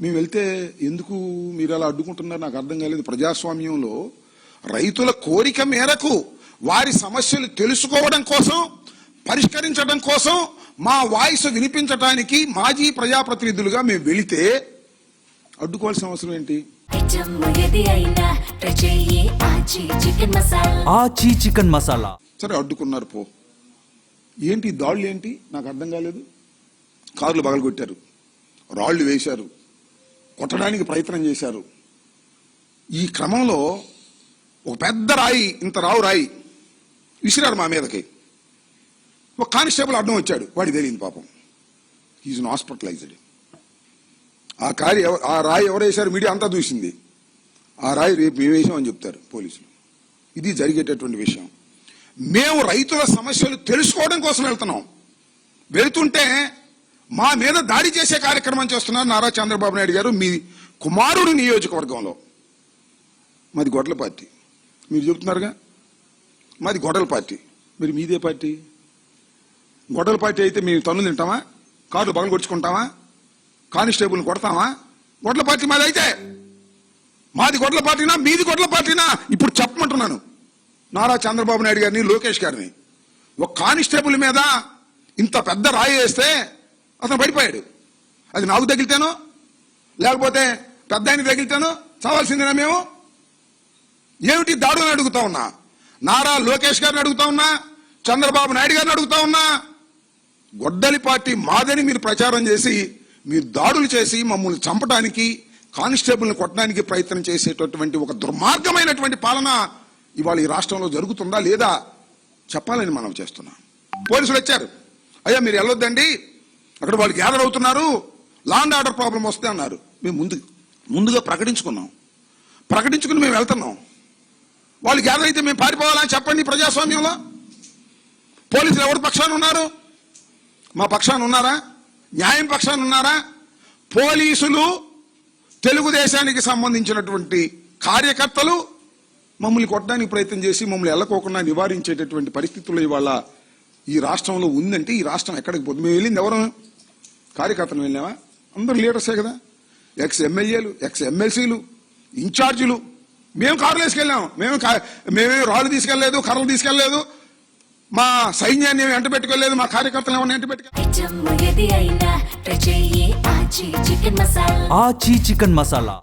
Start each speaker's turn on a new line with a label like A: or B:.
A: మేము వెళ్తే ఎందుకు మీరు అలా అడ్డుకుంటున్నారు నాకు అర్థం కాలేదు. ప్రజాస్వామ్యంలో రైతుల కోరిక మేరకు వారి సమస్యలు తెలుసుకోవడం కోసం, పరిష్కరించడం కోసం మా వాయిస్ వినిపించడానికి మాజీ ప్రజాప్రతినిధులుగా మేము వెళితే అడ్డుకోవాల్సిన అవసరం ఏంటి?
B: ఆచి చికెన్ మసాలా
A: సరే అడ్డుకున్నారు పో, ఏంటి దాడులు ఏంటి నాకు అర్థం కాలేదు. కార్లు పగలగొట్టారు, రాళ్లు వేశారు, కొట్టడానికి ప్రయత్నం చేశారు. ఈ క్రమంలో ఒక పెద్ద రాయి, ఇంత రాయి విసిరారు మా మీదకి. ఒక కానిస్టేబుల్ అడ్డం వచ్చాడు, వాడికి తెలియదు పాపం. Is hospitalised. ఆ రాయి ఎవరు వేశారు మీడియా అంతా చూసింది. ఆ రాయి రేపు మేము వేసామని చెప్తారు పోలీసులు. ఇది జరిగేటటువంటి విషయం. మేము రైతుల సమస్యలు తెలుసుకోవడం కోసం వెళ్తున్నాం. వెళుతుంటే మా మీద దాడి చేసే కార్యక్రమం చేస్తున్నారు నారా చంద్రబాబు నాయుడు గారు. మీ కుమారుడు నియోజకవర్గంలో, మాది గొడ్డల పార్టీ, మీరు చెబుతున్నారుగా మాది గొడ్డల పార్టీ, మీరు మీదే పార్టీ. గొడ్డల పార్టీ అయితే మేము తన్నులు తింటామా, కార్లు పగలు కొట్టుకుంటామా, కానిస్టేబుల్ని కొడతామా? గొడ్డల పార్టీ మాది అయితే. మాది గొడ్డల పార్టీనా మీది గొడ్డల పార్టీనా ఇప్పుడు చెప్పమంటున్నాను నారా చంద్రబాబు నాయుడు గారిని, లోకేష్ గారిని. ఒక కానిస్టేబుల్ మీద ఇంత పెద్ద రాయి వేస్తే అతను పడిపోయాడు. అది నాకు తగిలితేనో లేకపోతే పెద్ద ఆయనకి తగిలితేనో చావాల్సిందేనా మేము? ఏమిటి దాడులను అడుగుతా ఉన్నా, నారా లోకేష్ గారిని అడుగుతా ఉన్నా, చంద్రబాబు నాయుడు గారిని అడుగుతా ఉన్నా. గొడ్డలి పార్టీ మాదని మీరు ప్రచారం చేసి, మీరు దాడులు చేసి మమ్మల్ని చంపడానికి, కానిస్టేబుల్ని కొట్టడానికి ప్రయత్నం చేసేటటువంటి ఒక దుర్మార్గమైనటువంటి పాలన ఇవాళ ఈ రాష్ట్రంలో జరుగుతుందా లేదా చెప్పాలని మనం చేస్తున్నాం. పోలీసులు వచ్చారు, అయ్యా మీరు వెళ్ళొద్దండి, అక్కడ వాళ్ళు గ్యాదర్ అవుతున్నారు, లా అండ్ ఆర్డర్ ప్రాబ్లం వస్తే అన్నారు. మేము ముందుగా ప్రకటించుకుని మేము వెళ్తున్నాం. వాళ్ళు గ్యాదర్ అయితే మేము పారిపోవాలని చెప్పండి. ప్రజాస్వామ్యంలో పోలీసులు ఎవరి పక్షాన ఉన్నారు? మా పక్షాన ఉన్నారా? న్యాయం పక్షాన ఉన్నారా? పోలీసులు, తెలుగుదేశానికి సంబంధించినటువంటి కార్యకర్తలు మమ్మల్ని కొట్టడానికి ప్రయత్నం చేసి మమ్మల్ని వెళ్ళకోకుండా నివారించేటటువంటి పరిస్థితుల్లో ఇవాళ ఈ రాష్ట్రంలో ఉందంటే ఈ రాష్ట్రం ఎక్కడికి పోతుంది? మేము వెళ్ళింది ఎవరు? కార్యకర్తలు వెళ్ళామా? అందరు లీడర్సే కదా, ఎక్స్ ఎమ్మెల్యేలు, ఎక్స్ ఎమ్మెల్సీలు, ఇన్ఛార్జీలు. మేము కార్లు వేసుకెళ్ళాము. మేమే రాళ్ళు తీసుకెళ్లేదు, కర్రలు తీసుకెళ్లేదు, మా సైన్యాన్ని వెంట పెట్టుకోలేదు, మా కార్యకర్తలు ఏమన్నా వెంట పెట్టుకోలేదు.
B: ఆచి చికెన్ మసాలా.